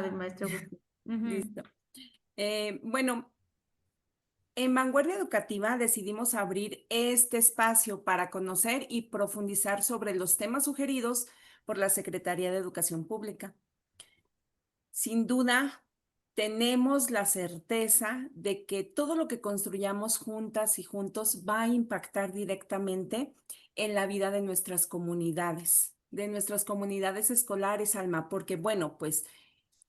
sabe, maestro Agustín. Ujú. Listo. Bueno, en Vanguardia Educativa decidimos abrir este espacio para conocer y profundizar sobre los temas sugeridos por la Secretaría de Educación Pública. Sin duda, tenemos la certeza de que todo lo que construyamos juntas y juntos va a impactar directamente en la vida de nuestras comunidades escolares, Alma, porque bueno, pues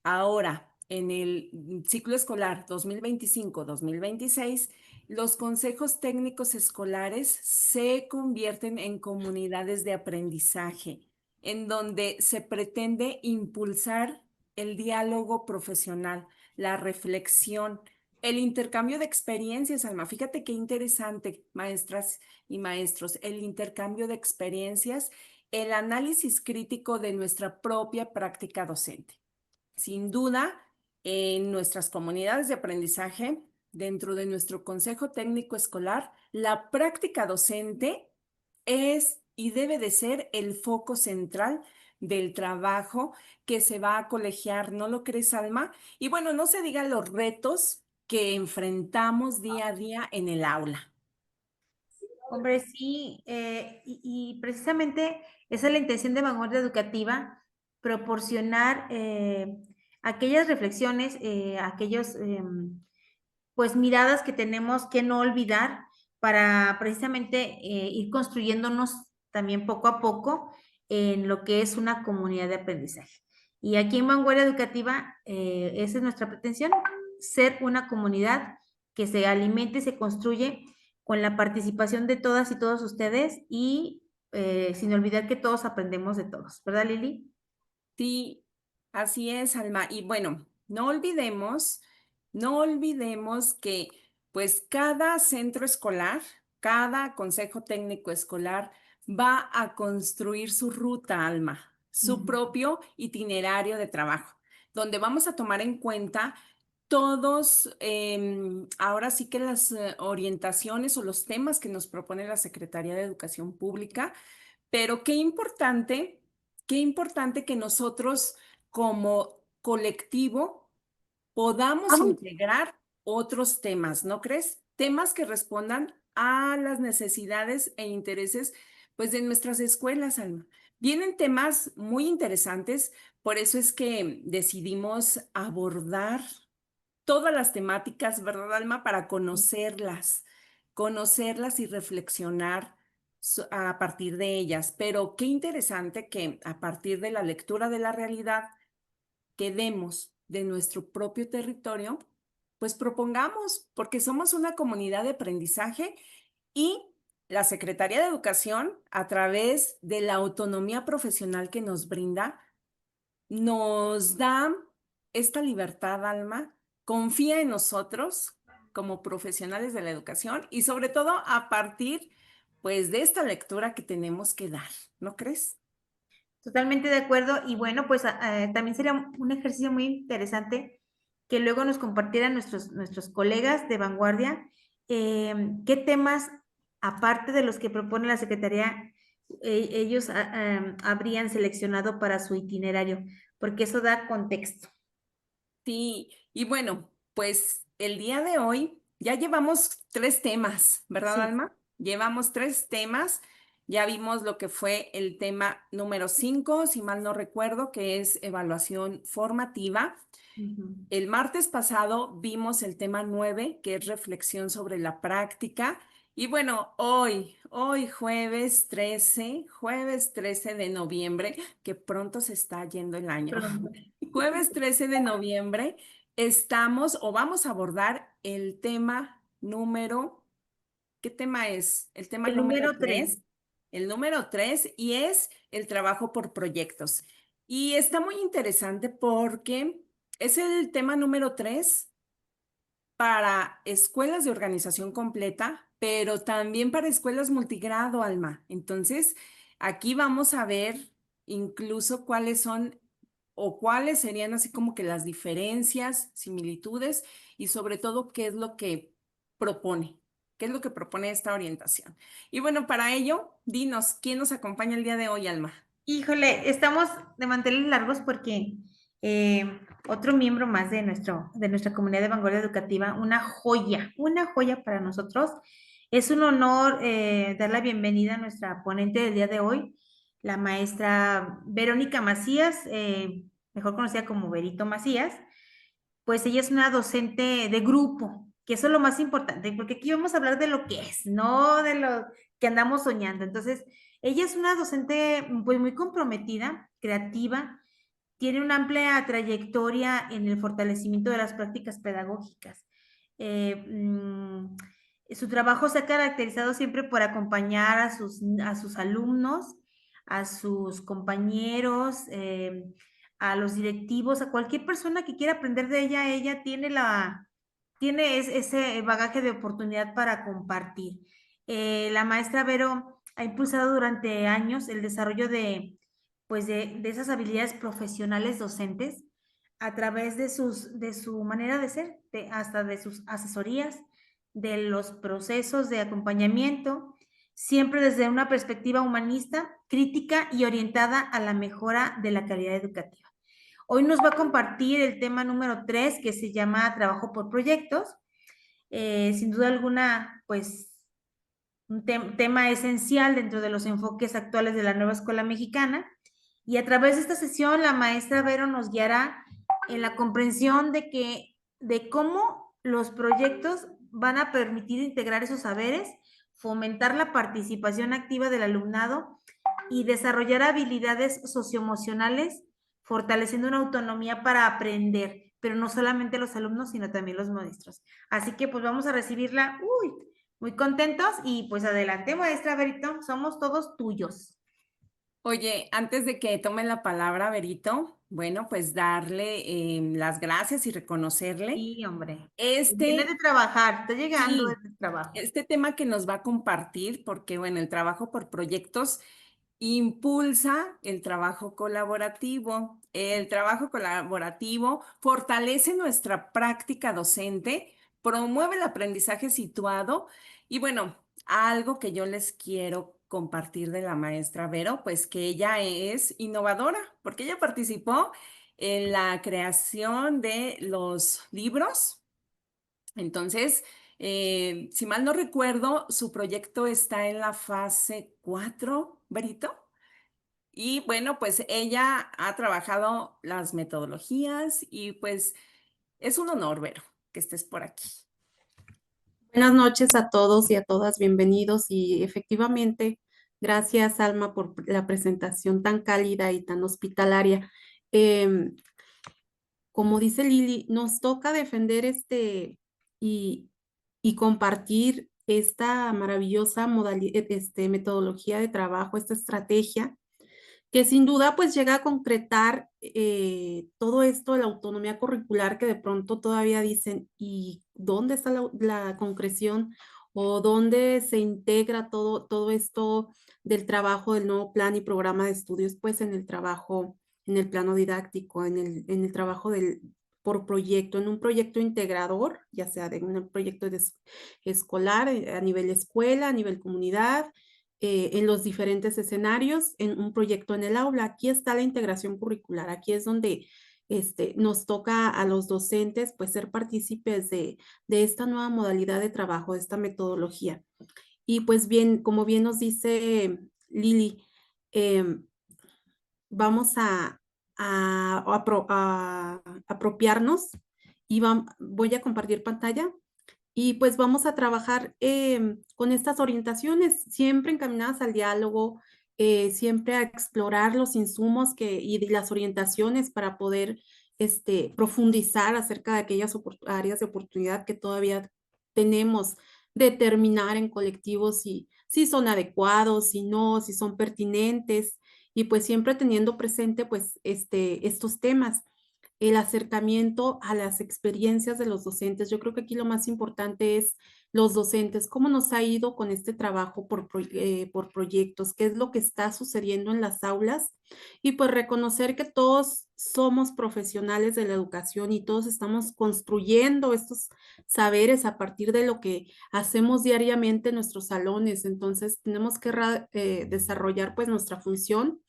ahora, en el ciclo escolar 2025-2026, los consejos técnicos escolares se convierten en comunidades de aprendizaje, en donde se pretende impulsar el diálogo profesional, la reflexión, el intercambio de experiencias, Alma. Fíjate qué interesante, maestras y maestros, el intercambio de experiencias, el análisis crítico de nuestra propia práctica docente. Sin duda, en nuestras comunidades de aprendizaje, dentro de nuestro consejo técnico escolar, la práctica docente es y debe de ser el foco central del trabajo que se va a colegiar, ¿no lo crees, Alma? Y bueno, no se digan los retos que enfrentamos día a día en el aula. Hombre, sí, y precisamente esa es la intención de Vanguardia Educativa, proporcionar aquellas reflexiones, aquellos, pues, miradas que tenemos que no olvidar para precisamente ir construyéndonos también poco a poco en lo que es una comunidad de aprendizaje. Y aquí en Vanguardia Educativa, esa es nuestra pretensión, ser una comunidad que se alimente y se construye con la participación de todas y todos ustedes y sin olvidar que todos aprendemos de todos, ¿verdad, Lili? Sí, así es, Alma. Y bueno, no olvidemos que pues cada centro escolar, cada consejo técnico escolar va a construir su ruta, Alma, su Ujú. propio itinerario de trabajo, donde vamos a tomar en cuenta todos, ahora sí que las orientaciones o los temas que nos propone la Secretaría de Educación Pública, pero qué importante que nosotros como colectivo podamos Vamos. integrar otros temas, ¿no crees? Temas que respondan a las necesidades e intereses, pues, de nuestras escuelas, Alma. Vienen temas muy interesantes, por eso es que decidimos abordar todas las temáticas, ¿verdad, Alma? Para conocerlas y reflexionar a partir de ellas. Pero qué interesante que a partir de la lectura de la realidad que demos de nuestro propio territorio, pues propongamos, porque somos una comunidad de aprendizaje y la Secretaría de Educación, a través de la autonomía profesional que nos brinda, nos da esta libertad, Alma, confía en nosotros como profesionales de la educación y sobre todo a partir, pues, de esta lectura que tenemos que dar, ¿no crees? Totalmente de acuerdo. Y bueno, pues también sería un ejercicio muy interesante que luego nos compartieran nuestros colegas de vanguardia qué temas, aparte de los que propone la Secretaría, ellos habrían seleccionado para su itinerario, porque eso da contexto. Sí, y bueno, pues el día de hoy ya llevamos 3 temas, ¿verdad, Sí. Alma? Llevamos 3 temas. Ya vimos lo que fue el tema número 5, si mal no recuerdo, que es evaluación formativa. Ujú. El martes pasado vimos el tema 9, que es reflexión sobre la práctica. Y bueno, hoy jueves 13 de noviembre, que pronto se está yendo el año. Pronto. Jueves 13 de noviembre estamos o vamos a abordar el tema número, ¿qué tema es? El tema El número número 3. 3, el número 3 y es el trabajo por proyectos. Y está muy interesante porque es el tema número 3 para escuelas de organización completa, pero también para escuelas multigrado, Alma. Entonces, aquí vamos a ver incluso cuáles son o cuáles serían así como que las diferencias, similitudes y sobre todo qué es lo que propone, qué es lo que propone esta orientación. Y bueno, para ello, dinos, ¿quién nos acompaña el día de hoy, Alma? Híjole, estamos de manteles largos porque Otro miembro más de nuestra comunidad de vanguardia educativa, una joya para nosotros. Es un honor dar la bienvenida a nuestra ponente del día de hoy, la maestra Verónica Macías, mejor conocida como Verito Macías. Pues ella es una docente de grupo, que eso es lo más importante, porque aquí vamos a hablar de lo que es, no de lo que andamos soñando. Entonces, ella es una docente pues muy comprometida, creativa, tiene una amplia trayectoria en el fortalecimiento de las prácticas pedagógicas. Eh, mm, Su trabajo se ha caracterizado siempre por acompañar a sus alumnos, a sus compañeros, a los directivos, a cualquier persona que quiera aprender de ella. Ella tiene ese bagaje de oportunidad para compartir. La maestra Vero ha impulsado durante años el desarrollo de esas habilidades profesionales docentes a través de su manera de ser, hasta de sus asesorías, de los procesos de acompañamiento, siempre desde una perspectiva humanista, crítica y orientada a la mejora de la calidad educativa. Hoy nos va a compartir el tema número 3, que se llama trabajo por proyectos. Sin duda alguna, pues un tema esencial dentro de los enfoques actuales de la nueva escuela mexicana. Y a través de esta sesión, la maestra Vero nos guiará en la comprensión de cómo los proyectos van a permitir integrar esos saberes, fomentar la participación activa del alumnado y desarrollar habilidades socioemocionales, fortaleciendo una autonomía para aprender, pero no solamente los alumnos, sino también los maestros. Así que pues vamos a recibirla, muy contentos y pues adelante, maestra Verito, somos todos tuyos. Oye, antes de que tome la palabra, Berito, bueno, pues darle las gracias y reconocerle Sí, hombre. Vienes de este, trabajar, está llegando sí, desde el trabajo. este tema que nos va a compartir, porque bueno, el trabajo por proyectos impulsa el trabajo colaborativo. El trabajo colaborativo fortalece nuestra práctica docente, promueve el aprendizaje situado y bueno, algo que yo les quiero compartir de la maestra Vero, pues que ella es innovadora, porque ella participó en la creación de los libros. Entonces, si mal no recuerdo, su proyecto está en la fase 4, Berito. Y bueno, pues ella ha trabajado las metodologías y pues es un honor, Vero, que estés por aquí. Buenas noches a todos y a todas, bienvenidos y efectivamente, gracias Alma por la presentación tan cálida y tan hospitalaria. Em, Como dice Lili, nos toca defender y, y compartir esta maravillosa metodología de trabajo, esta estrategia que sin duda pues llega a concretar todo esto de la autonomía curricular que de pronto todavía dicen, ¿y dónde está la concreción o dónde se integra todo esto del trabajo del nuevo plan y programa de estudios? Pues en el trabajo, en el plano didáctico, en el trabajo por proyecto, en un proyecto integrador, ya sea de un proyecto escolar, a nivel escuela, a nivel comunidad, en los diferentes escenarios, en un proyecto en el aula. Aquí está la integración curricular, aquí es donde nos toca a los docentes pues ser partícipes de esta nueva modalidad de trabajo, de esta metodología. Y pues bien, como bien nos dice Lili, em, vamos a apropiarnos y voy a compartir pantalla y pues vamos a trabajar con estas orientaciones, siempre encaminadas al diálogo, siempre a explorar los insumos y las orientaciones para poder profundizar acerca de aquellas áreas de oportunidad que todavía tenemos, determinar en colectivos si son adecuados, si no, si son pertinentes, y pues siempre teniendo presente pues estos temas, el acercamiento a las experiencias de los docentes. Yo creo que aquí lo más importante es los docentes, cómo nos ha ido con este trabajo por proyectos, qué es lo que está sucediendo en las aulas y pues reconocer que todos somos profesionales de la educación y todos estamos construyendo estos saberes a partir de lo que hacemos diariamente en nuestros salones. Entonces tenemos que desarrollar pues nuestra función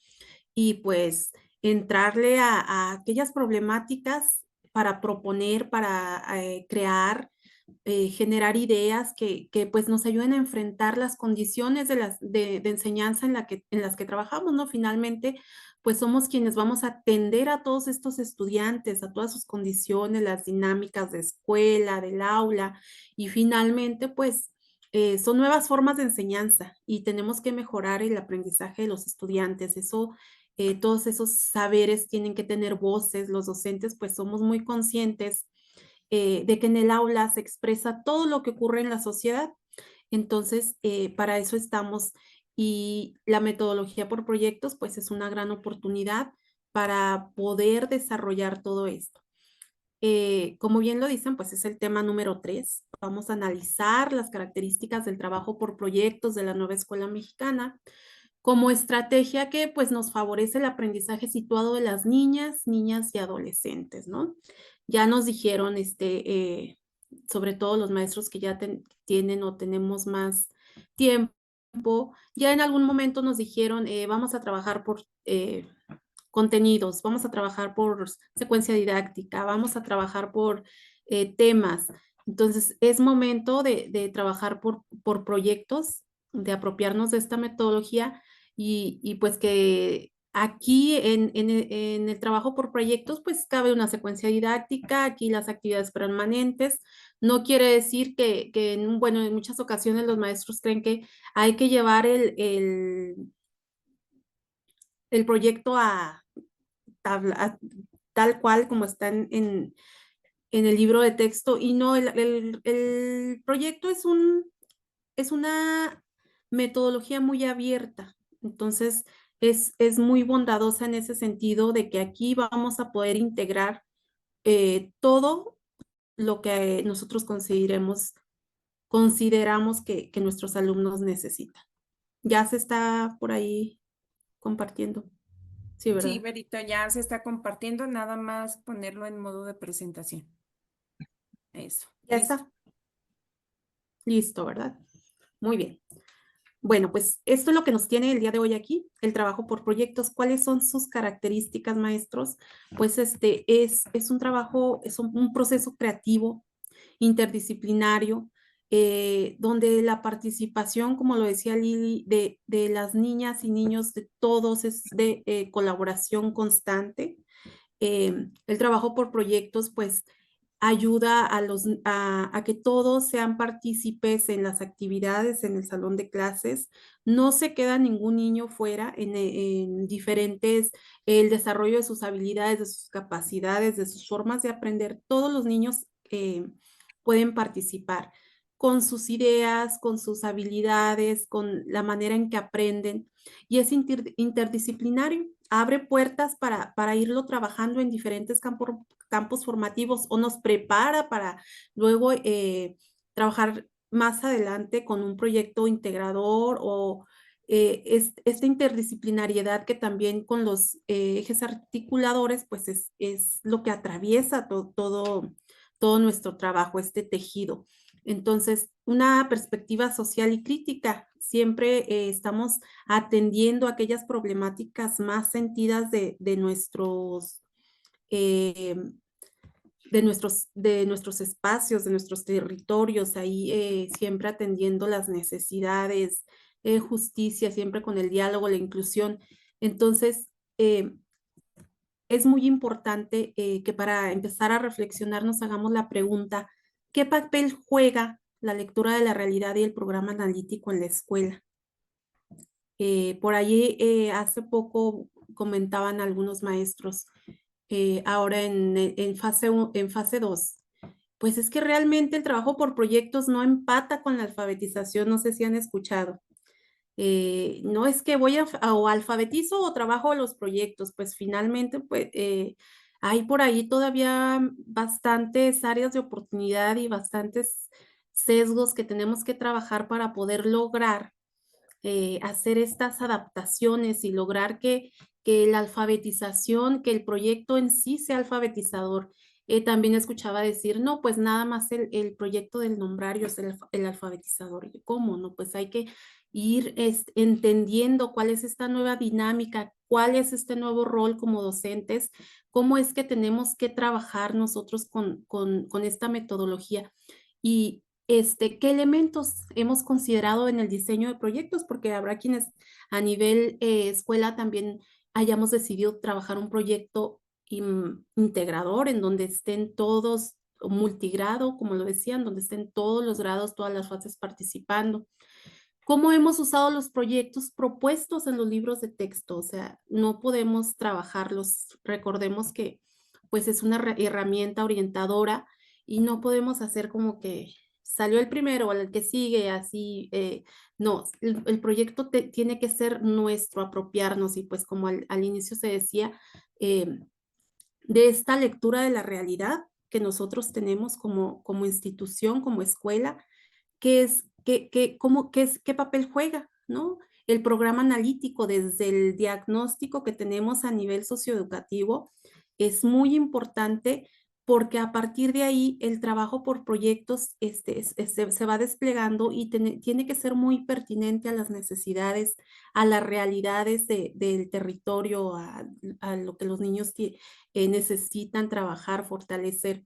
y pues entrarle a aquellas problemáticas para proponer, para crear, generar ideas que pues nos ayuden a enfrentar las condiciones de enseñanza en las que trabajamos, ¿no? Finalmente, pues somos quienes vamos a atender a todos estos estudiantes, a todas sus condiciones, las dinámicas de escuela, del aula, y finalmente, pues son nuevas formas de enseñanza y tenemos que mejorar el aprendizaje de los estudiantes. Eso, todos esos saberes tienen que tener voces. Los docentes, pues somos muy conscientes de que en el aula se expresa todo lo que ocurre en la sociedad. Entonces, para eso estamos. Y la metodología por proyectos, pues es una gran oportunidad para poder desarrollar todo esto. Como bien lo dicen, pues es el tema número 3. Vamos a analizar las características del trabajo por proyectos de la nueva escuela mexicana como estrategia que pues nos favorece el aprendizaje situado de las niñas, niñas y adolescentes, ¿no? Ya nos dijeron, sobre todo los maestros que ya tienen o tenemos más tiempo, ya en algún momento nos dijeron, vamos a trabajar por contenidos, vamos a trabajar por secuencia didáctica, vamos a trabajar por temas. Entonces, es momento de trabajar por proyectos, de apropiarnos de esta metodología y pues que aquí en el trabajo por proyectos, pues cabe una secuencia didáctica, aquí las actividades permanentes. No quiere decir bueno, en muchas ocasiones los maestros creen que hay que llevar el proyecto tal cual como está en el libro de texto y no, el proyecto es una metodología muy abierta. Entonces, es muy bondadosa en ese sentido de que aquí vamos a poder integrar todo lo que nosotros consideramos que nuestros alumnos necesitan. Ya se está por ahí compartiendo. Sí, Sí, ¿verdad? Berito, ya se está compartiendo, nada más ponerlo en modo de presentación. Eso, Ya listo. está. Listo, ¿verdad? Muy bien. Bueno, pues esto es lo que nos tiene el día de hoy aquí, el trabajo por proyectos. ¿Cuáles son sus características, maestros? Pues es un trabajo, es un proceso creativo, interdisciplinario, donde la participación, como lo decía Lili, de las niñas y niños, de todos, es de colaboración constante. El trabajo por proyectos, pues, ayuda a que todos sean partícipes en las actividades en el salón de clases. No se queda ningún niño fuera en diferentes, el desarrollo de sus habilidades, de sus capacidades, de sus formas de aprender. Todos los niños pueden participar con sus ideas, con sus habilidades, con la manera en que aprenden. Y es interdisciplinario, abre puertas para irlo trabajando en diferentes campos formativos o nos prepara para luego trabajar más adelante con un proyecto integrador o esta interdisciplinariedad que también con los ejes articuladores, pues es lo que atraviesa todo nuestro trabajo, este tejido. Entonces, una perspectiva social y crítica. Siempre estamos atendiendo aquellas problemáticas más sentidas eh, de nuestros espacios, de nuestros territorios, ahí siempre atendiendo las necesidades, justicia, siempre con el diálogo, la inclusión. Entonces, es muy importante que para empezar a reflexionar nos hagamos la pregunta, ¿qué papel juega la lectura de la realidad y el programa analítico en la escuela? Por allí hace poco comentaban algunos maestros, ahora en fase 2, pues es que realmente el trabajo por proyectos no empata con la alfabetización, no sé si han escuchado. No es que o alfabetizo o trabajo los proyectos, pues finalmente pues, hay por ahí todavía bastantes áreas de oportunidad y bastantes sesgos que tenemos que trabajar para poder lograr hacer estas adaptaciones y lograr que la alfabetización, que el proyecto en sí sea alfabetizador. También escuchaba decir, no, pues nada más el proyecto del nombrario es el alfabetizador. Y yo, ¿cómo? No, pues hay que ir entendiendo cuál es esta nueva dinámica, cuál es este nuevo rol como docentes, cómo es que tenemos que trabajar nosotros con esta metodología y qué elementos hemos considerado en el diseño de proyectos, porque habrá quienes a nivel escuela también hayamos decidido trabajar un proyecto integrador en donde estén todos, o multigrado, como lo decían, donde estén todos los grados, todas las fases participando. ¿Cómo hemos usado los proyectos propuestos en los libros de texto? O sea, no podemos trabajarlos. Recordemos que pues es una herramienta orientadora y no podemos hacer como que salió el primero o el que sigue así. No, el proyecto tiene que ser nuestro, apropiarnos y pues como al inicio se decía, eh, de esta lectura de la realidad que nosotros tenemos como institución, como escuela, qué papel juega, ¿no? El programa analítico desde el diagnóstico que tenemos a nivel socioeducativo es muy importante porque a partir de ahí el trabajo por proyectos se va desplegando y tiene que ser muy pertinente a las necesidades, a las realidades del territorio, a lo que los niños necesitan trabajar, fortalecer.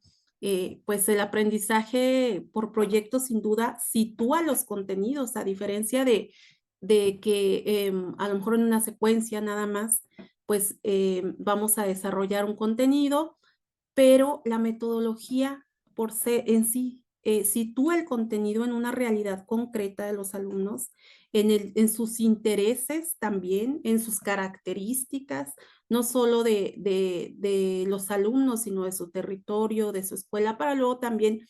Pues el aprendizaje por proyectos sin duda sitúa los contenidos, a diferencia de que a lo mejor en una secuencia nada más, pues vamos a desarrollar un contenido, pero la metodología por en sí sitúa el contenido en una realidad concreta de los alumnos, en sus intereses también, en sus características, no solo de los alumnos, sino de su territorio, de su escuela, para luego también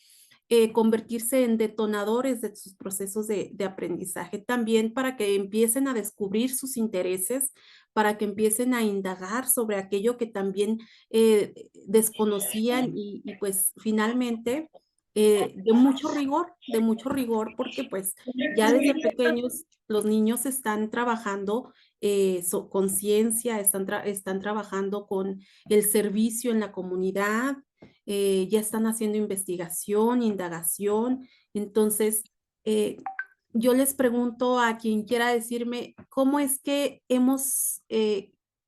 convertirse en detonadores de sus procesos de aprendizaje, también para que empiecen a descubrir sus intereses, para que empiecen a indagar sobre aquello que también desconocían y pues finalmente de mucho rigor, porque pues ya desde pequeños los niños están trabajando con ciencia, están trabajando con el servicio en la comunidad, ya están haciendo investigación, indagación. Entonces, yo les pregunto a quien quiera decirme cómo es que hemos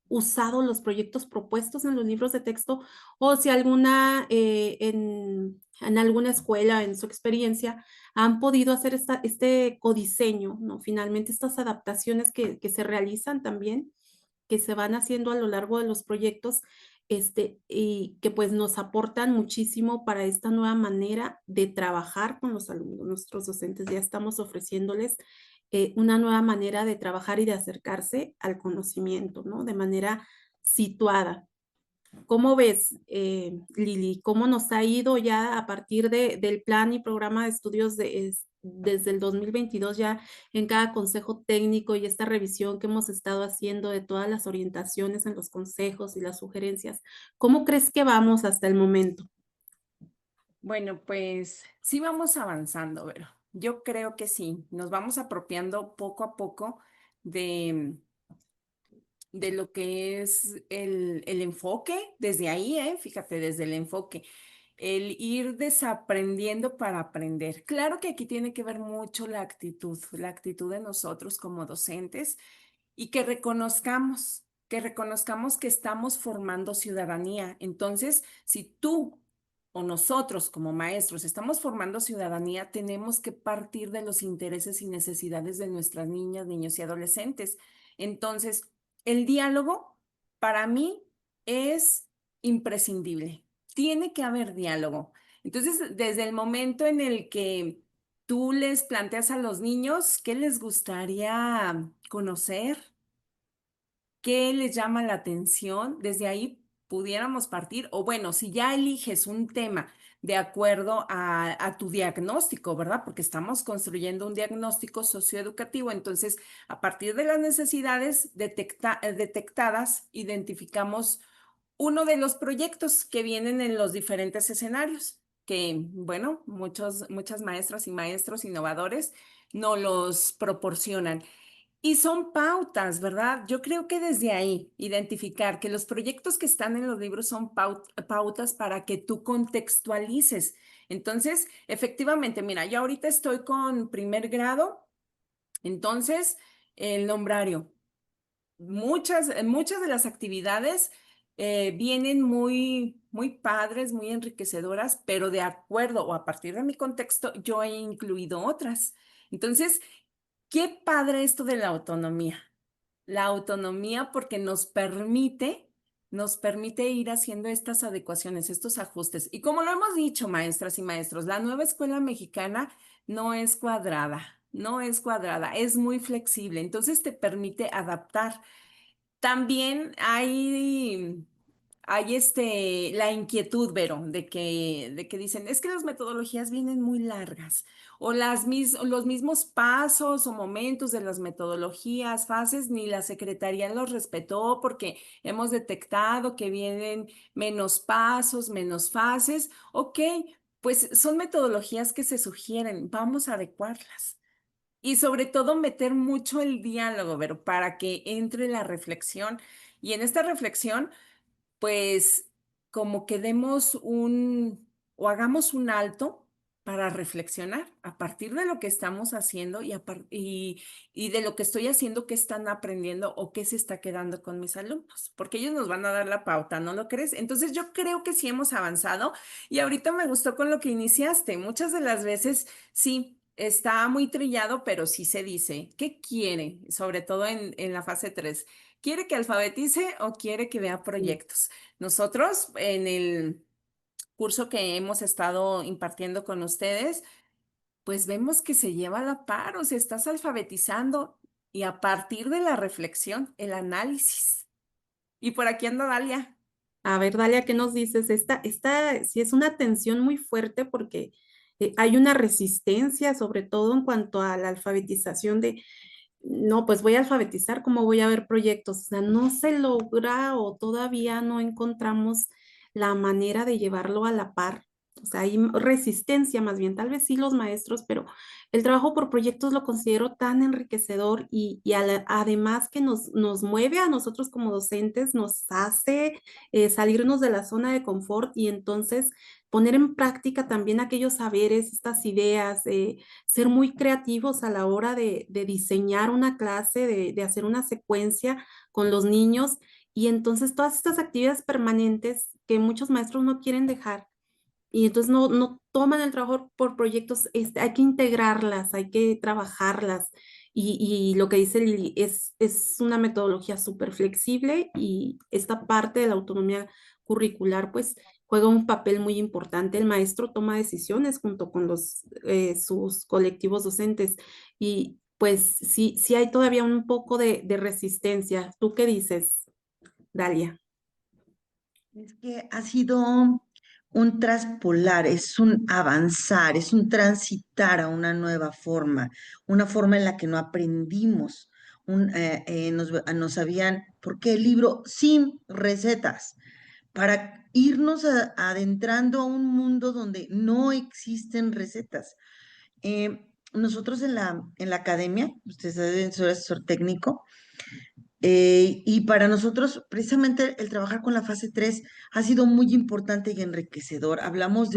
usado los proyectos propuestos en los libros de texto o si en alguna escuela, en su experiencia, han podido hacer este codiseño, ¿no? Finalmente, estas adaptaciones que se realizan también, que se van haciendo a lo largo de los proyectos, y que pues nos aportan muchísimo para esta nueva manera de trabajar con los alumnos. Nuestros docentes ya estamos ofreciéndoles una nueva manera de trabajar y de acercarse al conocimiento, ¿no? De manera situada. ¿Cómo ves, Lili? ¿Cómo nos ha ido ya a partir del plan y programa de estudios desde el 2022 ya en cada consejo técnico y esta revisión que hemos estado haciendo de todas las orientaciones en los consejos y las sugerencias? ¿Cómo crees que vamos hasta el momento? Bueno, pues sí vamos avanzando, Vero. Yo creo que sí, nos vamos apropiando poco a poco de, de lo que es el enfoque, desde ahí, fíjate, desde el enfoque, el ir desaprendiendo para aprender. Claro que aquí tiene que ver mucho la actitud de nosotros como docentes y que reconozcamos que estamos formando ciudadanía. Entonces, si tú o nosotros como maestros estamos formando ciudadanía, tenemos que partir de los intereses y necesidades de nuestras niñas, niños y adolescentes. Entonces, el diálogo para mí es imprescindible. Tiene que haber diálogo. Entonces, desde el momento en el que tú les planteas a los niños qué les gustaría conocer, qué les llama la atención, desde ahí pudiéramos partir, o bueno, si ya eliges un tema de acuerdo a tu diagnóstico, ¿verdad? Porque estamos construyendo un diagnóstico socioeducativo, entonces a partir de las necesidades detectadas, identificamos uno de los proyectos que vienen en los diferentes escenarios, que, bueno, muchas maestras y maestros innovadores nos los proporcionan. Y son pautas, ¿verdad? Yo creo que desde ahí, identificar que los proyectos que están en los libros son pautas para que tú contextualices. Entonces, efectivamente, mira, yo ahorita estoy con primer grado, entonces, el nombrario. Muchas de las actividades vienen muy padres, muy enriquecedoras, pero de acuerdo o a partir de mi contexto, yo he incluido otras. Entonces, qué padre esto de la autonomía. La autonomía porque nos permite ir haciendo estas adecuaciones, estos ajustes. Y como lo hemos dicho, maestras y maestros, la nueva escuela mexicana no es cuadrada, no es cuadrada, es muy flexible. Entonces te permite adaptar. También hay la inquietud, Vero, de que dicen, es que las metodologías vienen muy largas, o los mismos pasos o momentos de las metodologías, fases, ni la secretaría los respetó porque hemos detectado que vienen menos pasos, menos fases. Ok, pues son metodologías que se sugieren, vamos a adecuarlas. Y sobre todo meter mucho el diálogo, pero para que entre la reflexión. Y en esta reflexión, pues como que demos o hagamos un alto para reflexionar a partir de lo que estamos haciendo y de lo que estoy haciendo, qué están aprendiendo o qué se está quedando con mis alumnos, porque ellos nos van a dar la pauta, ¿no lo crees? Entonces yo creo que sí hemos avanzado y ahorita me gustó con lo que iniciaste. Muchas de las veces sí. Está muy trillado, pero sí se dice, ¿qué quiere? Sobre todo en la fase 3. ¿Quiere que alfabetice o quiere que vea Sí. proyectos? Nosotros en el curso que hemos estado impartiendo con ustedes, pues vemos que se lleva a la par, o sea, estás alfabetizando y a partir de la reflexión, el análisis. Y por aquí anda Dalia. A ver, Dalia, ¿qué nos dices? Esta sí es una tensión muy fuerte porque hay una resistencia, sobre todo en cuanto a la alfabetización de, no, pues voy a alfabetizar, ¿cómo voy a ver proyectos? O sea, no se logra o todavía no encontramos la manera de llevarlo a la par. O sea, hay resistencia más bien, tal vez sí los maestros, pero el trabajo por proyectos lo considero tan enriquecedor y además que nos mueve a nosotros como docentes, nos hace salirnos de la zona de confort y entonces poner en práctica también aquellos saberes, estas ideas, ser muy creativos a la hora de diseñar una clase, de hacer una secuencia con los niños y entonces todas estas actividades permanentes que muchos maestros no quieren dejar y entonces no toman el trabajo por proyectos, hay que integrarlas, hay que trabajarlas. Y lo que dice Lili es una metodología súper flexible y esta parte de la autonomía curricular pues juega un papel muy importante. El maestro toma decisiones junto con sus colectivos docentes y pues sí hay todavía un poco de resistencia. ¿Tú qué dices, Dalia? Es que ha sido un traspolar, es un avanzar, es un transitar a una forma en la que no aprendimos. Nos habían, ¿por qué el libro sin recetas? Para irnos adentrando a un mundo donde no existen recetas. Nosotros en la academia, ustedes saben, soy asesor técnico, y para nosotros, precisamente el trabajar con la fase 3 ha sido muy importante y enriquecedor. Hablamos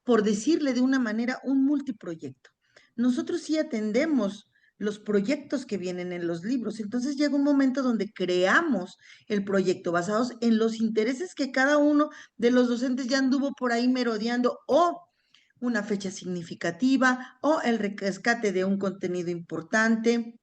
por decirle de una manera, un multiproyecto. Nosotros sí atendemos los proyectos que vienen en los libros. Entonces llega un momento donde creamos el proyecto basados en los intereses que cada uno de los docentes ya anduvo por ahí merodeando o una fecha significativa o el rescate de un contenido importante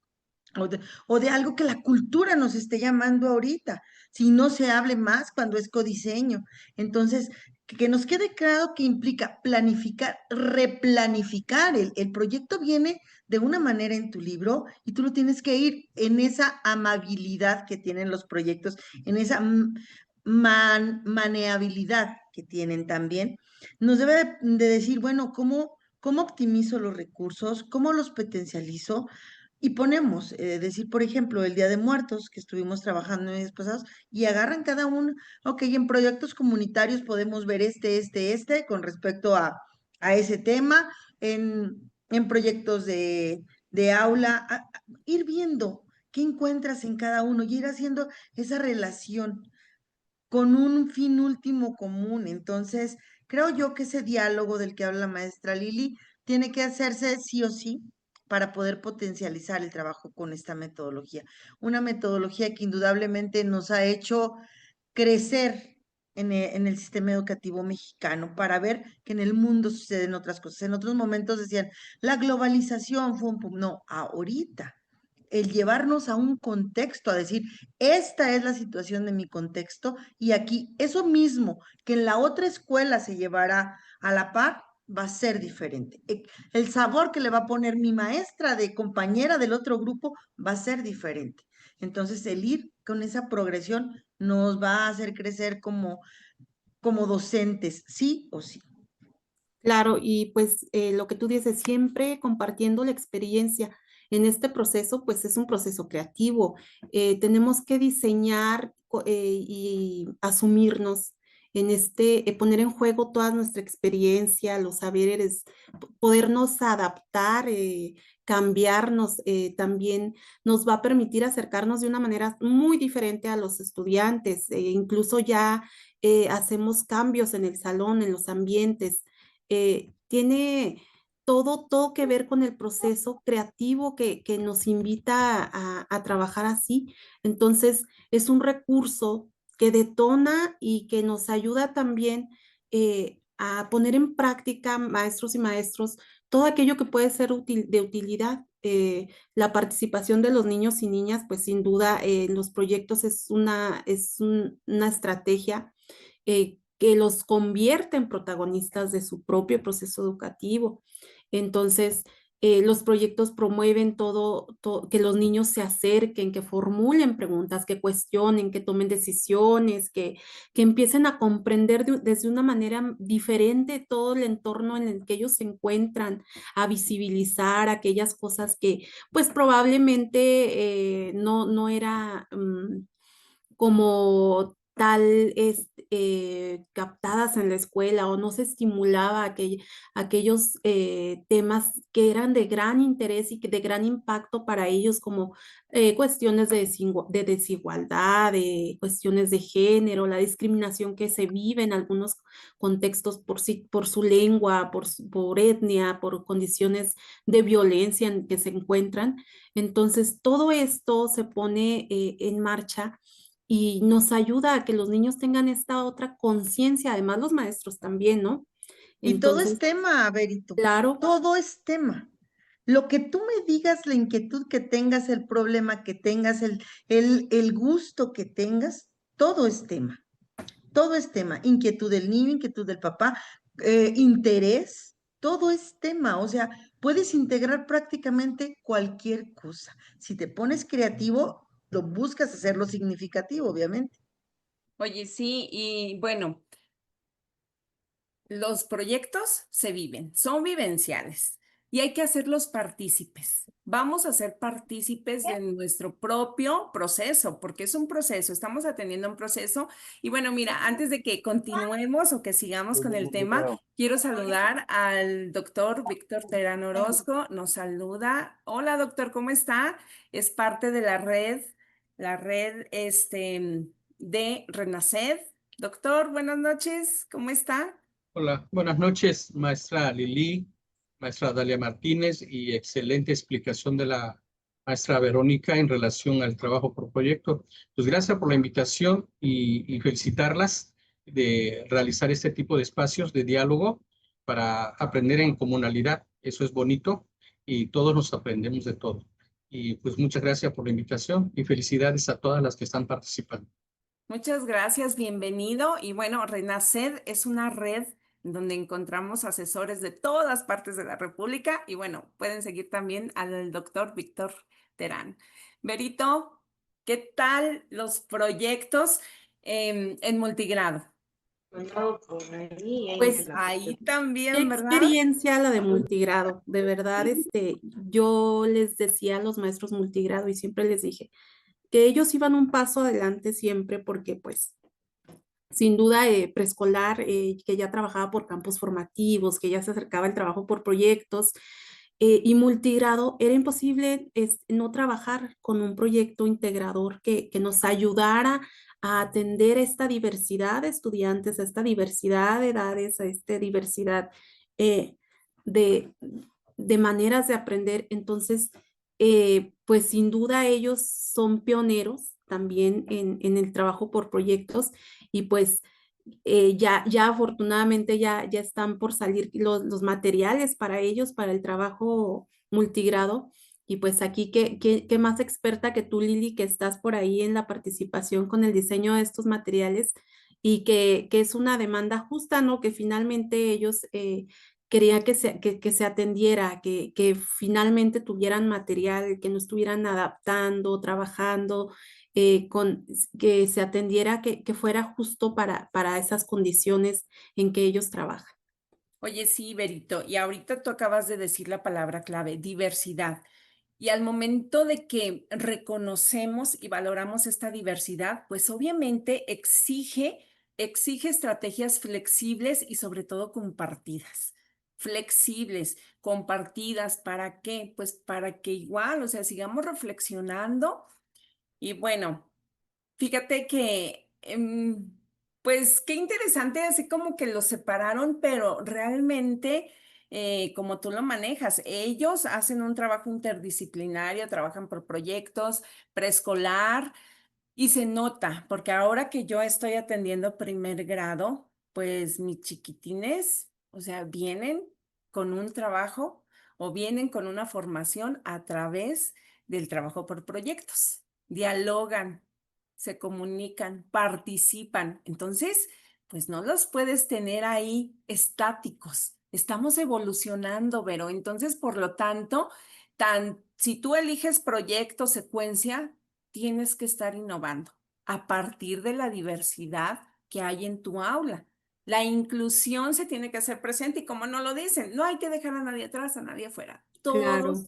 o de algo que la cultura nos esté llamando ahorita, si no se hable más cuando es codiseño. Entonces, que nos quede claro que implica planificar, replanificar. El proyecto viene de una manera en tu libro y tú lo tienes que ir en esa amabilidad que tienen los proyectos, en esa maneabilidad que tienen también. Nos debe de decir, bueno, ¿cómo optimizo los recursos? ¿Cómo los potencializo? Y ponemos, decir, por ejemplo, el Día de Muertos, que estuvimos trabajando en días pasados, y agarran cada uno, ok, en proyectos comunitarios podemos ver con respecto a ese tema, en proyectos de aula, ir viendo qué encuentras en cada uno y ir haciendo esa relación con un fin último común. Entonces, creo yo que ese diálogo del que habla la maestra Lili tiene que hacerse sí o sí para poder potencializar el trabajo con esta metodología. Una metodología que indudablemente nos ha hecho crecer en el sistema educativo mexicano para ver que en el mundo suceden otras cosas. En otros momentos decían, la globalización fue un... No, ahorita el llevarnos a un contexto, a decir, esta es la situación de mi contexto y aquí eso mismo que en la otra escuela se llevará a la par va a ser diferente. El sabor que le va a poner mi maestra de compañera del otro grupo va a ser diferente. Entonces, el ir con esa progresión nos va a hacer crecer como docentes, sí o sí. Claro, y pues lo que tú dices, siempre compartiendo la experiencia en este proceso, pues es un proceso creativo. Tenemos que diseñar y asumirnos en poner en juego toda nuestra experiencia, los saberes, podernos adaptar, cambiarnos, también nos va a permitir acercarnos de una manera muy diferente a los estudiantes. Incluso ya hacemos cambios en el salón, en los ambientes. Tiene todo que ver con el proceso creativo que nos invita a trabajar así. Entonces, es un recurso que detona y que nos ayuda también a poner en práctica, maestros y maestros, todo aquello que puede ser de utilidad. La participación de los niños y niñas, pues sin duda, en los proyectos una estrategia que los convierte en protagonistas de su propio proceso educativo. Entonces, los proyectos promueven que los niños se acerquen, que formulen preguntas, que cuestionen, que tomen decisiones, que empiecen a comprender desde una manera diferente todo el entorno en el que ellos se encuentran, a visibilizar aquellas cosas que pues probablemente no era como tal captadas en la escuela o no se estimulaba aquellos temas que eran de gran interés y de gran impacto para ellos, como cuestiones de desigualdad, cuestiones de género, la discriminación que se vive en algunos contextos por su lengua, por etnia, por condiciones de violencia en que se encuentran. Entonces, todo esto se pone en marcha y nos ayuda a que los niños tengan esta otra conciencia, además los maestros también, ¿no? Y todo es Entonces, tema, Berito, claro, todo es tema. Lo que tú me digas, la inquietud que tengas, el problema que tengas, el gusto que tengas, todo es tema. Todo es tema. Inquietud del niño, inquietud del papá, interés, todo es tema. O sea, puedes integrar prácticamente cualquier cosa. Si te pones creativo, lo buscas hacerlo significativo, obviamente. Oye, sí, y bueno, los proyectos se viven, son vivenciales y hay que hacerlos partícipes. Vamos a ser partícipes de nuestro propio proceso, porque es un proceso, estamos atendiendo un proceso. Y bueno, mira, antes de que continuemos o que sigamos con el tema, quiero saludar al doctor Víctor Terán Orozco. Nos saluda. Hola, doctor, ¿cómo está? Es parte de la red de Renaced. Doctor, buenas noches, ¿cómo está? Hola, buenas noches, maestra Lili, maestra Dalia Martínez, y excelente explicación de la maestra Verónica en relación al trabajo por proyecto. Pues gracias por la invitación y felicitarlas de realizar este tipo de espacios de diálogo para aprender en comunalidad. Eso es bonito y todos nos aprendemos de todo. Y pues muchas gracias por la invitación y felicidades a todas las que están participando. Muchas gracias, bienvenido. Y bueno, Renaced es una red donde encontramos asesores de todas partes de la República y bueno, pueden seguir también al doctor Víctor Terán. Berito, ¿qué tal los proyectos en multigrado? pues Ahí qué también, ¿verdad? experiencia la de multigrado. De verdad, yo les decía a los maestros multigrado y siempre les dije que ellos iban un paso adelante siempre porque pues sin duda preescolar, que ya trabajaba por campos formativos, que ya se acercaba el trabajo por proyectos, y multigrado, era imposible no trabajar con un proyecto integrador que nos ayudara a atender esta diversidad de estudiantes, a esta diversidad de edades, a esta diversidad eh, de, de maneras de aprender. Entonces, pues sin duda ellos son pioneros también en el trabajo por proyectos y pues ya afortunadamente ya están por salir los materiales para ellos, para el trabajo multigrado. Y pues aquí, ¿qué más experta que tú, Lili, que estás por ahí en la participación con el diseño de estos materiales y que es una demanda justa, ¿no? Que finalmente ellos querían que se atendiera, que finalmente tuvieran material, que no estuvieran adaptando, trabajando que se atendiera, que fuera justo para esas condiciones en que ellos trabajan. Oye, sí, Berito, y ahorita tú acabas de decir la palabra clave, diversidad. Y al momento de que reconocemos y valoramos esta diversidad, pues obviamente exige estrategias flexibles y sobre todo compartidas. Flexibles, compartidas, ¿para qué? Pues para que igual, o sea, sigamos reflexionando y bueno. Fíjate que, pues qué interesante, así como que los separaron, pero realmente, como tú lo manejas, ellos hacen un trabajo interdisciplinario, trabajan por proyectos, preescolar, y se nota, porque ahora que yo estoy atendiendo primer grado, pues mis chiquitines, o sea, vienen con un trabajo o vienen con una formación a través del trabajo por proyectos. Dialogan, se comunican, participan. Entonces, pues no los puedes tener ahí estáticos. Estamos evolucionando, Vero. Entonces, por lo tanto, si tú eliges proyecto, secuencia, tienes que estar innovando a partir de la diversidad que hay en tu aula. La inclusión se tiene que hacer presente y como no lo dicen, no hay que dejar a nadie atrás, a nadie afuera. Claro. Todos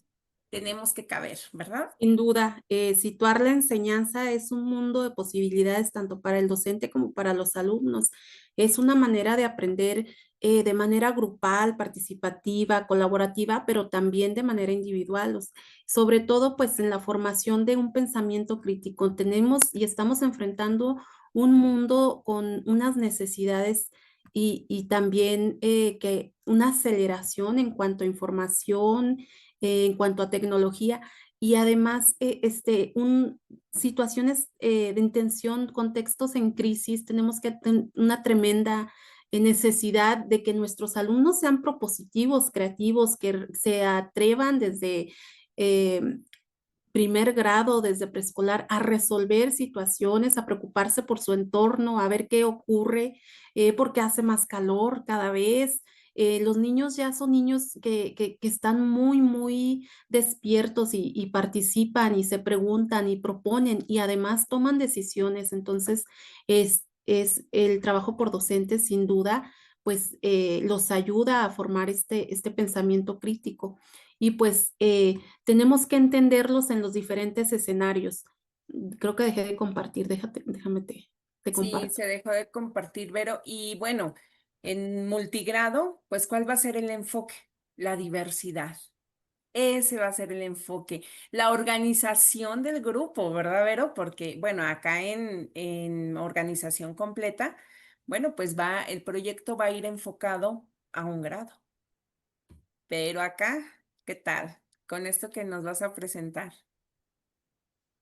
tenemos que caber, ¿verdad? Sin duda, situar la enseñanza es un mundo de posibilidades tanto para el docente como para los alumnos. Es una manera de aprender de manera grupal, participativa, colaborativa, pero también de manera individual. Sobre todo, pues en la formación de un pensamiento crítico. Tenemos y estamos enfrentando un mundo con unas necesidades y también que una aceleración en cuanto a información, en cuanto a tecnología y además situaciones de intención, contextos en crisis, tenemos que tener una tremenda necesidad de que nuestros alumnos sean propositivos, creativos, que se atrevan desde eh, primer grado, desde preescolar, a resolver situaciones, a preocuparse por su entorno, a ver qué ocurre, porque hace más calor cada vez. Los niños ya son niños que están muy despiertos y participan y se preguntan y proponen y además toman decisiones. Entonces, es el trabajo por docentes, sin duda, pues los ayuda a formar este pensamiento crítico. Y pues tenemos que entenderlos en los diferentes escenarios. Creo que dejé de compartir, déjame te Sí, comparto. se dejó de compartir, Vero. Y bueno, en multigrado, pues ¿cuál va a ser el enfoque? La diversidad. Ese va a ser el enfoque. La organización del grupo, ¿verdad, Vero? Porque, bueno, acá en organización completa, bueno, pues el proyecto va a ir enfocado a un grado. Pero acá, ¿qué tal? Con esto que nos vas a presentar.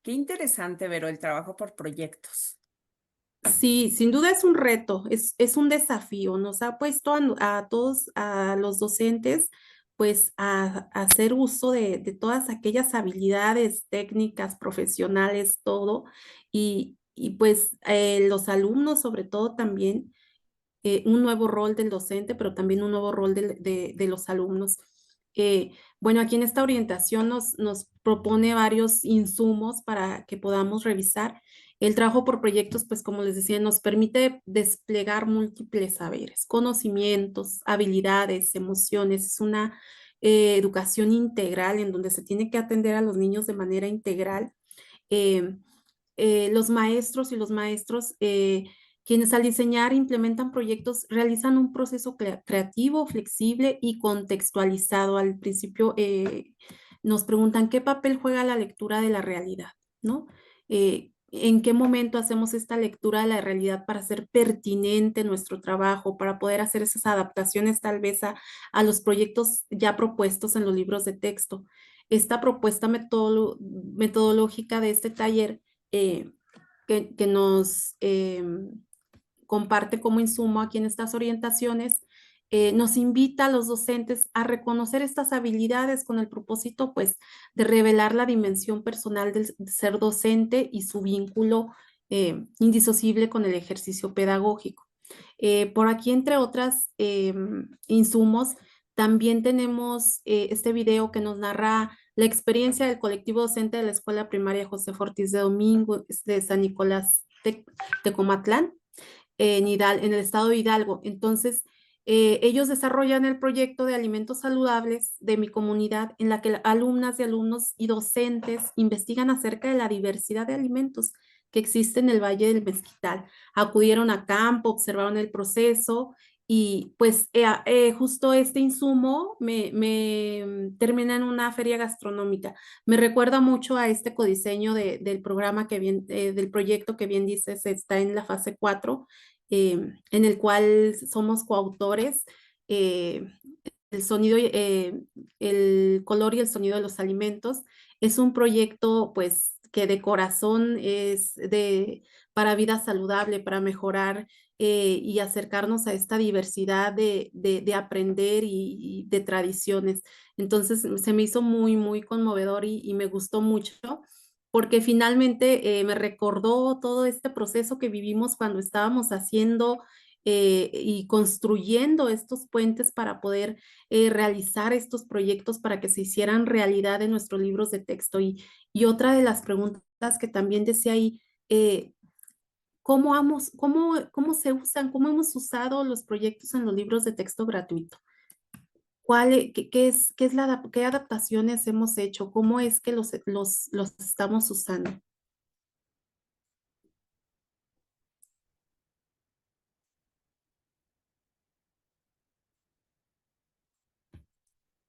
Qué interesante, Vero, el trabajo por proyectos. Sí, sin duda es un reto, es un desafío. Nos ha puesto a todos, a los docentes, pues a hacer uso de todas aquellas habilidades técnicas, profesionales, todo. Y pues los alumnos sobre todo también un nuevo rol del docente, pero también un nuevo rol de los alumnos. Bueno, aquí en esta orientación nos propone varios insumos para que podamos revisar. El trabajo por proyectos, pues como les decía, nos permite desplegar múltiples saberes, conocimientos, habilidades, emociones. Es una educación integral en donde se tiene que atender a los niños de manera integral. Los maestros y los maestros quienes al diseñar e implementan proyectos realizan un proceso creativo, flexible y contextualizado. Al principio nos preguntan qué papel juega la lectura de la realidad, ¿no? ¿En qué momento hacemos esta lectura de la realidad para hacer pertinente nuestro trabajo, para poder hacer esas adaptaciones tal vez a los proyectos ya propuestos en los libros de texto? Esta propuesta metodológica de este taller eh, que nos comparte como insumo aquí en estas orientaciones, nos invita a los docentes a reconocer estas habilidades con el propósito, pues, de revelar la dimensión personal del ser docente y su vínculo indisocible con el ejercicio pedagógico. Por aquí, entre otras insumos, también tenemos este video que nos narra la experiencia del colectivo docente de la Escuela Primaria José Ortiz de Domingo de San Nicolás Tecomatlán, en el estado de Hidalgo. Entonces, ellos desarrollan el proyecto de alimentos saludables de mi comunidad, en la que alumnas y alumnos y docentes investigan acerca de la diversidad de alimentos que existe en el Valle del Mezquital. Acudieron a campo, observaron el proceso y pues justo este insumo me termina en una feria gastronómica. Me recuerda mucho a este codiseño del programa del proyecto que bien dices, está en la fase 4, en el cual somos coautores. eh, el sonido, el color y el sonido de los alimentos. Es un proyecto, pues, que de corazón es para vida saludable, para mejorar y acercarnos a esta diversidad de aprender y de tradiciones. Entonces, se me hizo muy, muy conmovedor y me gustó mucho porque finalmente me recordó todo este proceso que vivimos cuando estábamos haciendo y construyendo estos puentes para poder realizar estos proyectos para que se hicieran realidad en nuestros libros de texto. Y otra de las preguntas que también decía ahí, ¿cómo se usan, cómo hemos usado los proyectos en los libros de texto gratuito? ¿Qué adaptaciones hemos hecho? ¿Cómo es que los estamos usando?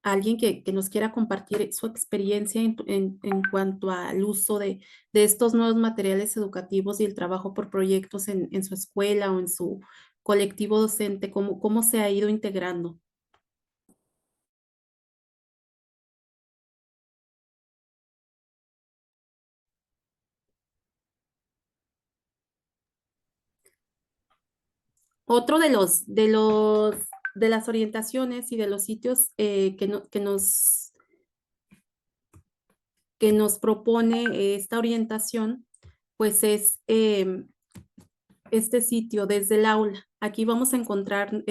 Alguien que nos quiera compartir su experiencia en cuanto al uso de estos nuevos materiales educativos y el trabajo por proyectos en su escuela o en su colectivo docente, cómo se ha ido integrando. Otro de las orientaciones y de los sitios que nos propone esta orientación, pues es este sitio desde el aula. Aquí vamos a encontrar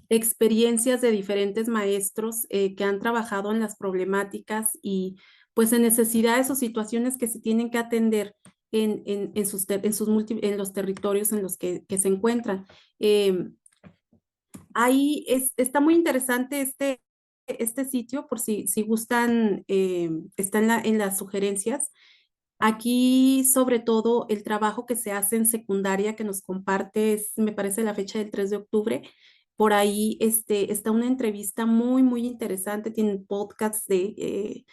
experiencias de diferentes maestros que han trabajado en las problemáticas y pues en necesidades o situaciones que se tienen que atender en los territorios en los que se encuentran. Ahí está muy interesante este sitio, por si gustan, está en las sugerencias. Aquí, sobre todo, el trabajo que se hace en secundaria que nos comparte, me parece la fecha del 3 de octubre. Por ahí está una entrevista muy, muy interesante. Tienen podcasts de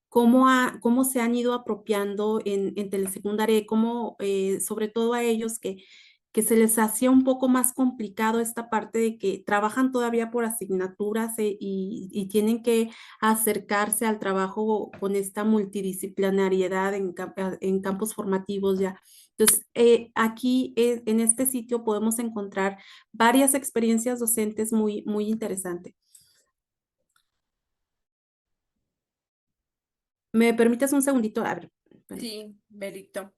cómo se han ido apropiando en telesecundaria y cómo, sobre todo a ellos que se les hacía un poco más complicado esta parte de que trabajan todavía por asignaturas y tienen que acercarse al trabajo con esta multidisciplinariedad en campos formativos ya. Entonces, aquí en este sitio podemos encontrar varias experiencias docentes muy, muy interesantes. ¿Me permites un segundito? A ver. Sí, Berito.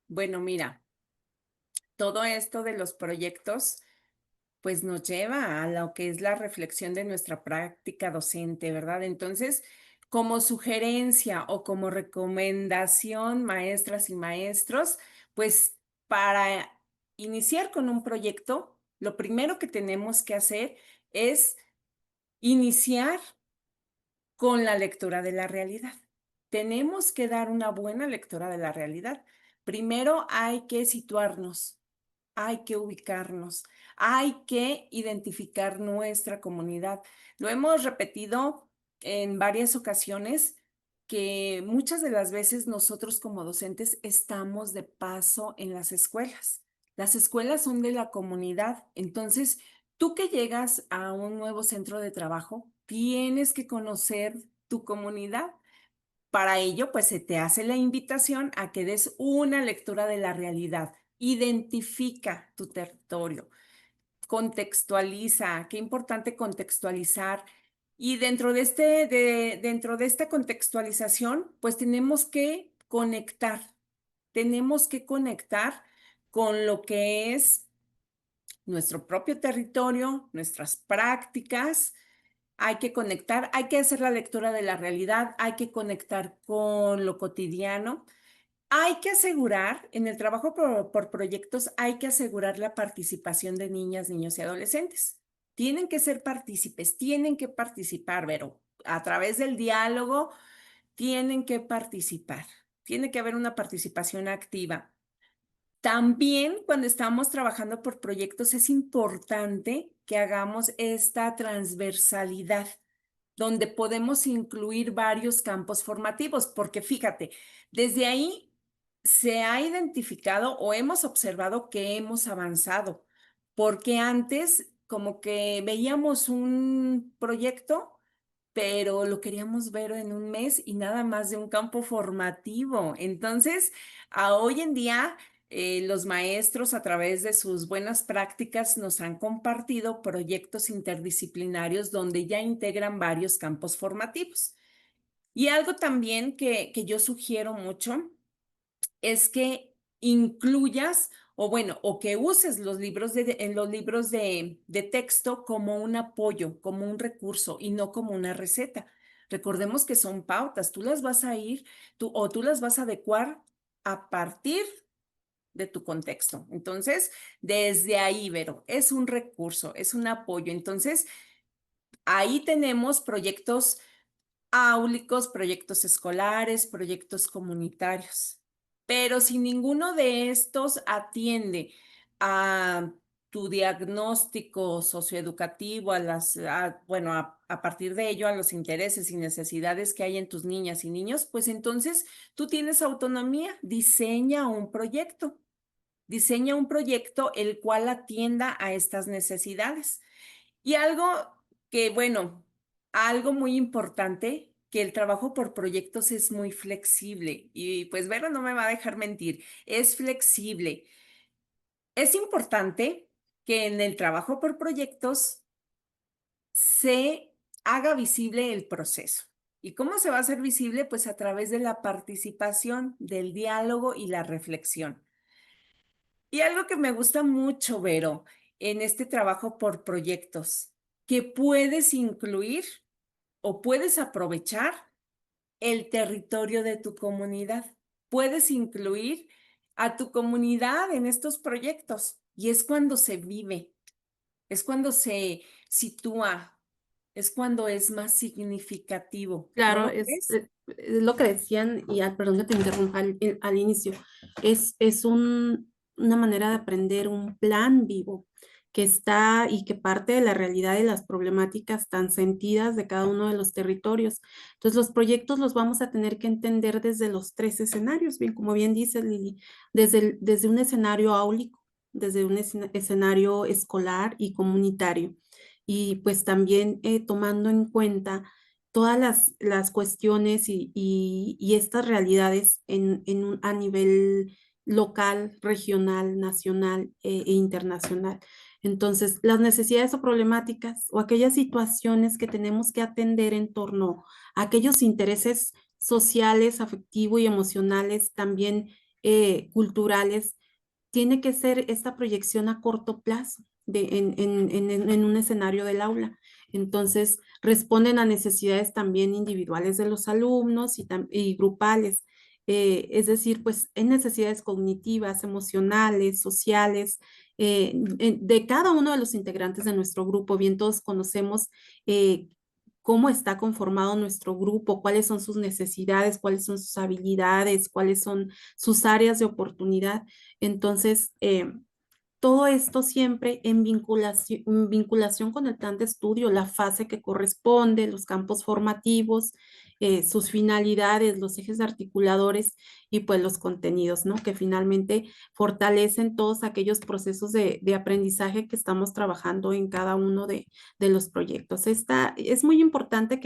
Bueno, mira, todo esto de los proyectos, pues nos lleva a lo que es la reflexión de nuestra práctica docente, ¿verdad? Entonces, como sugerencia o como recomendación, maestras y maestros, pues para iniciar con un proyecto, lo primero que tenemos que hacer es iniciar con la lectura de la realidad. Tenemos que dar una buena lectura de la realidad. Primero hay que situarnos, hay que ubicarnos, hay que identificar nuestra comunidad. Lo hemos repetido en varias ocasiones que muchas de las veces nosotros como docentes estamos de paso en las escuelas. Las escuelas son de la comunidad, entonces tú que llegas a un nuevo centro de trabajo, tienes que conocer tu comunidad. Para ello, pues se te hace la invitación a que des una lectura de la realidad. Identifica tu territorio, contextualiza, qué importante contextualizar. Y dentro de esta contextualización, pues tenemos que conectar con lo que es nuestro propio territorio, nuestras prácticas. Hay que conectar, hay que hacer la lectura de la realidad, hay que conectar con lo cotidiano. Hay que asegurar, en el trabajo por proyectos, hay que asegurar la participación de niñas, niños y adolescentes. Tienen que ser partícipes, tienen que participar, pero a través del diálogo tienen que participar. Tiene que haber una participación activa. También cuando estamos trabajando por proyectos es importante que hagamos esta transversalidad donde podemos incluir varios campos formativos, porque fíjate, desde ahí se ha identificado o hemos observado que hemos avanzado, porque antes como que veíamos un proyecto, pero lo queríamos ver en un mes y nada más de un campo formativo. Entonces, hoy en día, los maestros a través de sus buenas prácticas nos han compartido proyectos interdisciplinarios donde ya integran varios campos formativos. Y algo también que yo sugiero mucho es que incluyas o bueno, o que uses en los libros de texto como un apoyo, como un recurso y no como una receta. Recordemos que son pautas, tú las vas a tú las vas a adecuar a partir de tu contexto. Entonces, desde ahí, Vero, es un recurso, es un apoyo. Entonces, ahí tenemos proyectos áulicos, proyectos escolares, proyectos comunitarios. Pero si ninguno de estos atiende a tu diagnóstico socioeducativo, bueno, a partir de ello, a los intereses y necesidades que hay en tus niñas y niños, pues entonces tú tienes autonomía, diseña un proyecto el cual atienda a estas necesidades. Y algo bueno, algo muy importante, que el trabajo por proyectos es muy flexible y pues Vero no me va a dejar mentir, es flexible. Es importante que en el trabajo por proyectos se haga visible el proceso. ¿Y cómo se va a hacer visible? Pues a través de la participación, del diálogo y la reflexión. Y algo que me gusta mucho, Vero, en este trabajo por proyectos, que puedes incluir o puedes aprovechar el territorio de tu comunidad. Puedes incluir a tu comunidad en estos proyectos y es cuando se vive, es cuando se sitúa, es cuando es más significativo. ¿No Claro, lo crees? es lo que decían, y perdón que te interrumpa al inicio, es una manera de aprender un plan vivo que está y que parte de la realidad y las problemáticas tan sentidas de cada uno de los territorios. Entonces, los proyectos los vamos a tener que entender desde los tres escenarios, bien, como bien dice Lili, desde un escenario áulico, desde un escenario escolar y comunitario. Y pues también tomando en cuenta todas las cuestiones y estas realidades a nivel local, regional, nacional e internacional. Entonces, las necesidades o problemáticas o aquellas situaciones que tenemos que atender en torno a aquellos intereses sociales, afectivos y emocionales, también culturales, tiene que ser esta proyección a corto plazo en un escenario del aula. Entonces, responden a necesidades también individuales de los alumnos y grupales. Es decir, pues en necesidades cognitivas, emocionales, sociales, de cada uno de los integrantes de nuestro grupo. Bien, todos conocemos cómo está conformado nuestro grupo, cuáles son sus necesidades, cuáles son sus habilidades, cuáles son sus áreas de oportunidad. Entonces, todo esto siempre en vinculación con el plan de estudio, la fase que corresponde, los campos formativos, sus finalidades, los ejes articuladores y pues los contenidos, ¿no? Que finalmente fortalecen todos aquellos procesos de aprendizaje que estamos trabajando en cada uno de los proyectos. Es muy importante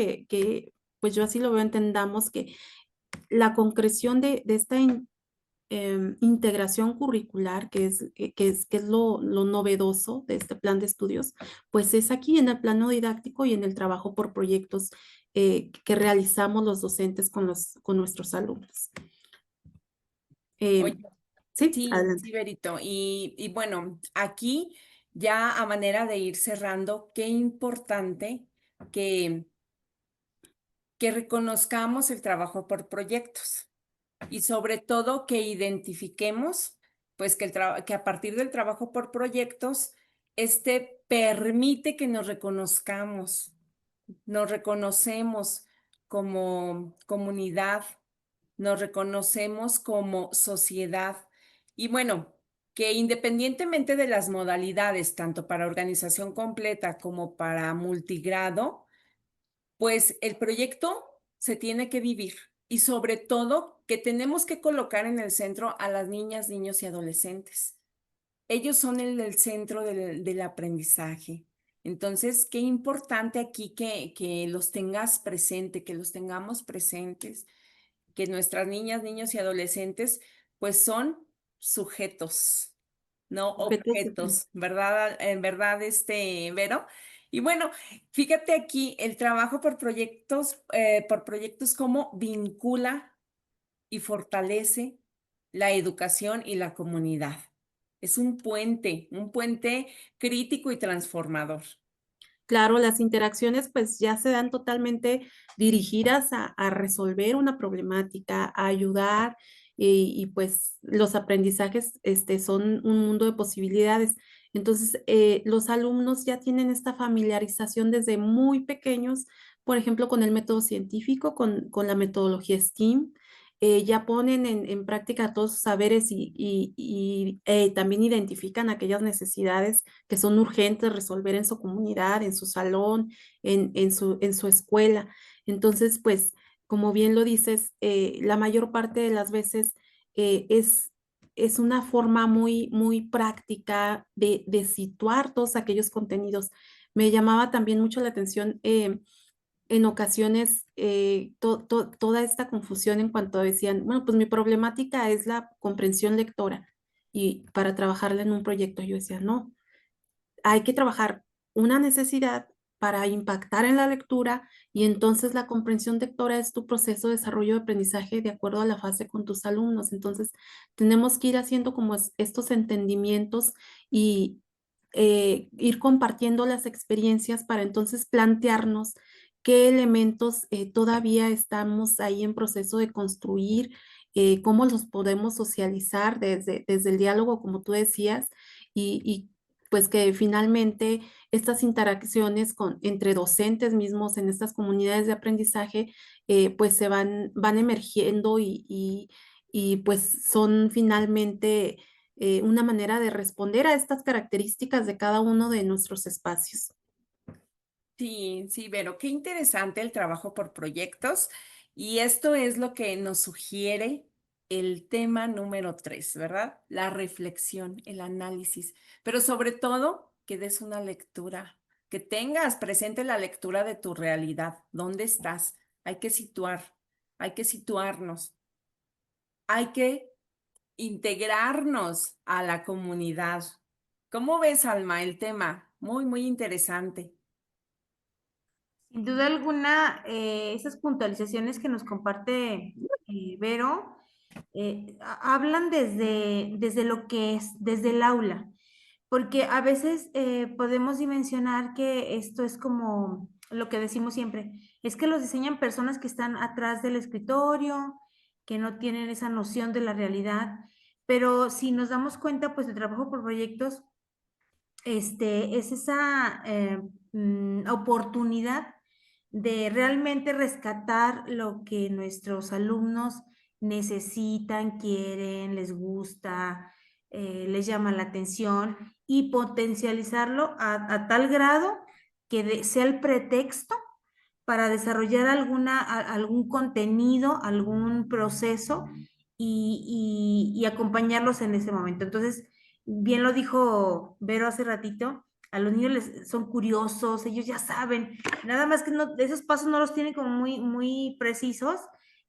pues yo así lo veo, entendamos que la concreción de esta integración curricular, que es lo novedoso de este plan de estudios, pues es aquí en el plano didáctico y en el trabajo por proyectos que realizamos los docentes con nuestros alumnos. Oye, Sí, sí, adelante. sí, Berito. Y bueno, aquí ya a manera de ir cerrando, qué importante que, que reconozcamos el trabajo por proyectos y sobre todo que identifiquemos, pues que a partir del trabajo por proyectos, este permite que nos reconocemos como comunidad, nos reconocemos como sociedad. Y bueno, que independientemente de las modalidades, tanto para organización completa como para multigrado, pues el proyecto se tiene que vivir y sobre todo que tenemos que colocar en el centro a las niñas, niños y adolescentes. Ellos son el centro del aprendizaje. Entonces, qué importante aquí que los tengas presente, que los tengamos presentes, que nuestras niñas, niños y adolescentes, pues son sujetos, no Sujetos de aprendizaje. objetos, ¿verdad? En verdad, Vero. Y bueno, fíjate aquí, el trabajo por proyectos, cómo vincula y fortalece la educación y la comunidad. Es un puente crítico y transformador. Claro, las interacciones pues ya se dan totalmente dirigidas a resolver una problemática, a ayudar y, pues los aprendizajes son un mundo de posibilidades. Entonces, los alumnos ya tienen esta familiarización desde muy pequeños, por ejemplo, con el método científico, con la metodología STEAM. Ya ponen en práctica todos sus saberes y también identifican aquellas necesidades que son urgentes resolver en su comunidad, en su salón, en su escuela. Entonces, pues, como bien lo dices, la mayor parte de las veces es una forma muy, muy práctica de situar todos aquellos contenidos. Me llamaba también mucho la atención en ocasiones toda esta confusión en cuanto decían, bueno, pues mi problemática es la comprensión lectora y para trabajarla en un proyecto yo decía, no, hay que trabajar una necesidad para impactar en la lectura y entonces la comprensión lectora es tu proceso de desarrollo de aprendizaje de acuerdo a la fase con tus alumnos. Entonces, tenemos que ir haciendo como estos entendimientos y ir compartiendo las experiencias para entonces plantearnos qué elementos todavía estamos ahí en proceso de construir, cómo los podemos socializar desde el diálogo, como tú decías, y pues que finalmente estas interacciones entre docentes mismos en estas comunidades de aprendizaje, pues van emergiendo y pues son finalmente una manera de responder a estas características de cada uno de nuestros espacios. Sí, sí, Vero, qué interesante el trabajo por proyectos. Y esto es lo que nos sugiere el tema número 3, ¿verdad? La reflexión, el análisis, pero sobre todo que des una lectura, que tengas presente la lectura de tu realidad. ¿Dónde estás? Hay que hay que situarnos, hay que integrarnos a la comunidad. ¿Cómo ves, Alma, el tema? Muy, muy interesante. Sin duda alguna, esas puntualizaciones que nos comparte Vero hablan desde lo que es, desde el aula, porque a veces podemos dimensionar que esto es como lo que decimos siempre, es que los diseñan personas que están atrás del escritorio, que no tienen esa noción de la realidad, pero si nos damos cuenta, pues el trabajo por proyectos es esa oportunidad de realmente rescatar lo que nuestros alumnos necesitan, quieren, les gusta, les llama la atención y potencializarlo a tal grado que sea el pretexto para desarrollar algún contenido, algún proceso y acompañarlos en ese momento. Entonces, bien lo dijo Vero hace ratito, a los niños son curiosos, ellos ya saben, nada más que no, esos pasos no los tienen como muy precisos,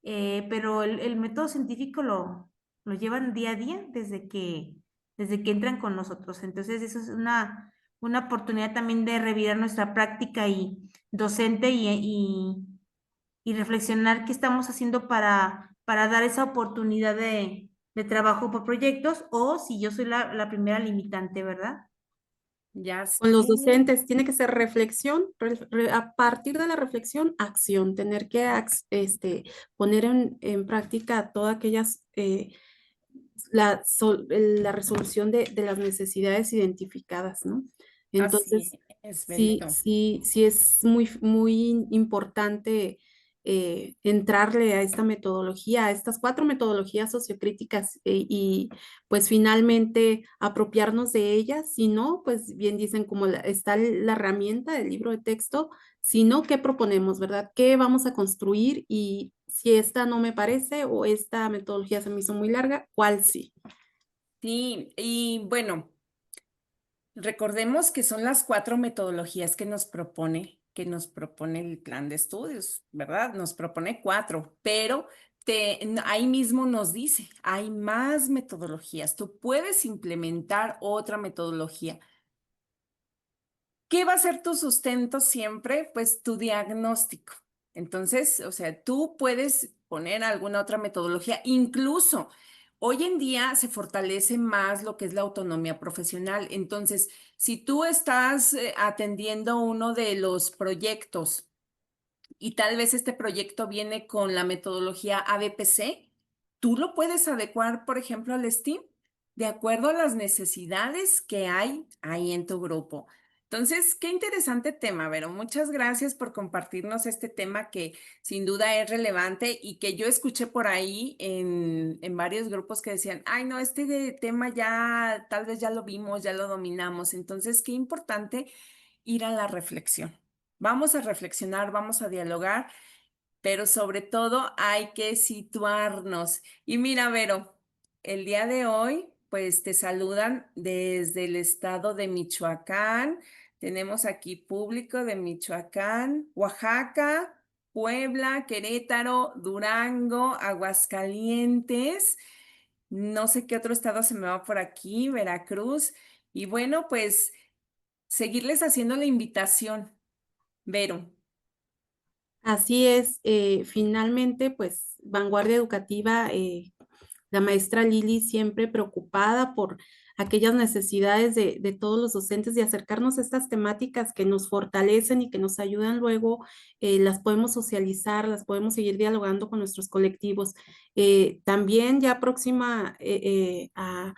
pero el método científico lo llevan día a día desde que entran con nosotros. Entonces, eso es una oportunidad también de revirar nuestra práctica y docente y reflexionar qué estamos haciendo para dar esa oportunidad de trabajo por proyectos o si yo soy la primera limitante, ¿verdad? Ya Con los sé. docentes tiene que ser reflexión, a partir de la reflexión, acción, tener que poner en práctica todas aquellas, la resolución de las necesidades identificadas, ¿no? Así Entonces, es, sí, Berito. sí, sí es muy importante entrarle a esta metodología, a estas 4 metodologías sociocríticas y pues finalmente apropiarnos de ellas, si no, pues bien dicen como está la herramienta del libro de texto, si no, ¿qué proponemos, verdad? ¿Qué vamos a construir? Y si esta no me parece o esta metodología se me hizo muy larga, ¿cuál sí? Sí, y bueno, recordemos que son las 4 metodologías que nos propone el plan de estudios, ¿verdad? Nos propone 4, pero ahí mismo nos dice, hay más metodologías. Tú puedes implementar otra metodología. ¿Qué va a ser tu sustento siempre? Pues tu diagnóstico. Entonces, o sea, tú puedes poner alguna otra metodología. Incluso hoy en día se fortalece más lo que es la autonomía profesional. Entonces, si tú estás atendiendo uno de los proyectos y tal vez este proyecto viene con la metodología ABPC, tú lo puedes adecuar, por ejemplo, al STEAM, de acuerdo a las necesidades que hay ahí en tu grupo. Entonces, qué interesante tema, Vero. Muchas gracias por compartirnos este tema que sin duda es relevante y que yo escuché por ahí en varios grupos que decían, ay, no, tema ya tal vez ya lo vimos, ya lo dominamos. Entonces, qué importante ir a la reflexión. Vamos a reflexionar, vamos a dialogar, pero sobre todo hay que situarnos. Y mira, Vero, el día de hoy, pues te saludan desde el estado de Michoacán. Tenemos aquí público de Michoacán, Oaxaca, Puebla, Querétaro, Durango, Aguascalientes. No sé qué otro estado se me va por aquí, Veracruz. Y bueno, pues seguirles haciendo la invitación. Vero, Así es, finalmente, pues, Vanguardia Educativa, la maestra Lili siempre preocupada por aquellas necesidades de todos los docentes de acercarnos a estas temáticas que nos fortalecen y que nos ayudan luego, las podemos socializar, las podemos seguir dialogando con nuestros colectivos. También ya próxima a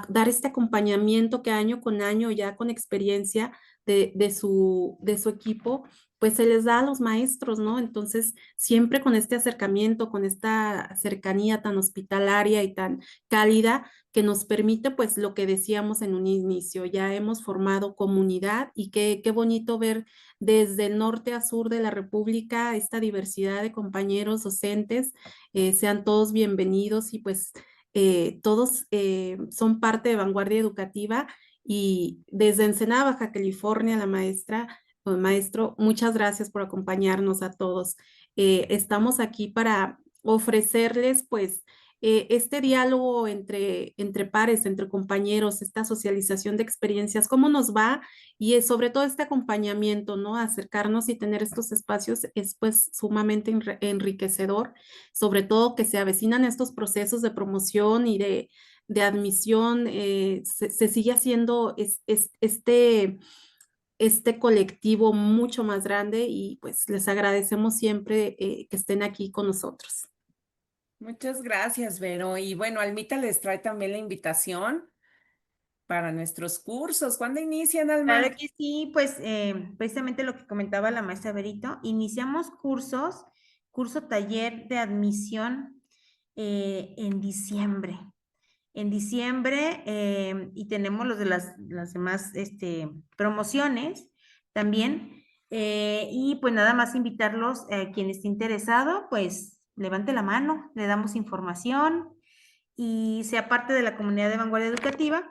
dar este acompañamiento que año con año, ya con experiencia de su equipo, pues se les da a los maestros, ¿no? Entonces, siempre con este acercamiento, con esta cercanía tan hospitalaria y tan cálida que nos permite, pues, lo que decíamos en un inicio, ya hemos formado comunidad y qué bonito ver desde el norte a sur de la República esta diversidad de compañeros docentes, sean todos bienvenidos y pues todos son parte de Vanguardia Educativa y desde Ensenada, Baja California, la maestra pues, maestro, muchas gracias por acompañarnos a todos. Estamos aquí para ofrecerles, pues, este diálogo entre pares, entre compañeros, esta socialización de experiencias, cómo nos va y sobre todo este acompañamiento, ¿no? Acercarnos y tener estos espacios es pues sumamente enriquecedor, sobre todo que se avecinan estos procesos de promoción y de admisión, se sigue haciendo este colectivo mucho más grande y pues les agradecemos siempre que estén aquí con nosotros. muchas gracias, Vero. Y bueno, Almita les trae también la invitación para nuestros cursos. ¿Cuándo inician, Alma? Claro que sí, pues precisamente lo que comentaba la maestra Berito, iniciamos curso taller de admisión en diciembre. En diciembre y tenemos los de las demás promociones también. Y pues nada más invitarlos, quien esté interesado, pues levante la mano, le damos información y sea parte de la comunidad de vanguardia educativa.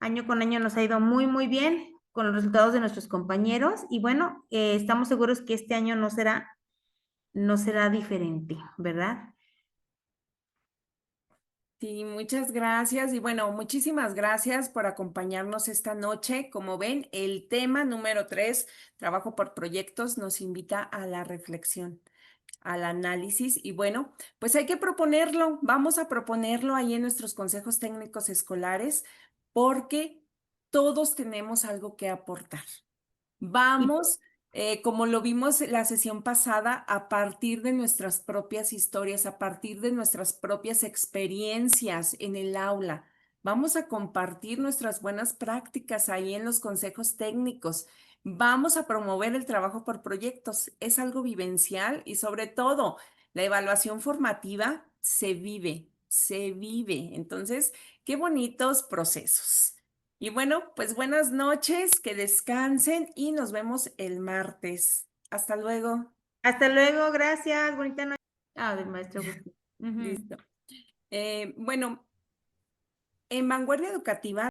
Año con año nos ha ido muy, muy bien con los resultados de nuestros compañeros y bueno, estamos seguros que este año no será diferente, ¿verdad? Sí, muchas gracias. Y bueno, muchísimas gracias por acompañarnos esta noche. Como ven, el tema número 3, trabajo por proyectos, nos invita a la reflexión, al análisis. Y bueno, pues hay que proponerlo. Vamos a proponerlo ahí en nuestros consejos técnicos escolares porque todos tenemos algo que aportar. Vamos, como lo vimos la sesión pasada, a partir de nuestras propias historias, a partir de nuestras propias experiencias en el aula. Vamos a compartir nuestras buenas prácticas ahí en los consejos técnicos. Vamos a promover el trabajo por proyectos. Es algo vivencial y sobre todo la evaluación formativa se vive, se vive. Entonces, qué bonitos procesos. Y bueno, pues buenas noches, que descansen y nos vemos el martes. Hasta luego. Hasta luego, gracias, bonita noche. Del maestro Agustín. Ujú. Listo. Bueno, en Vanguardia Educativa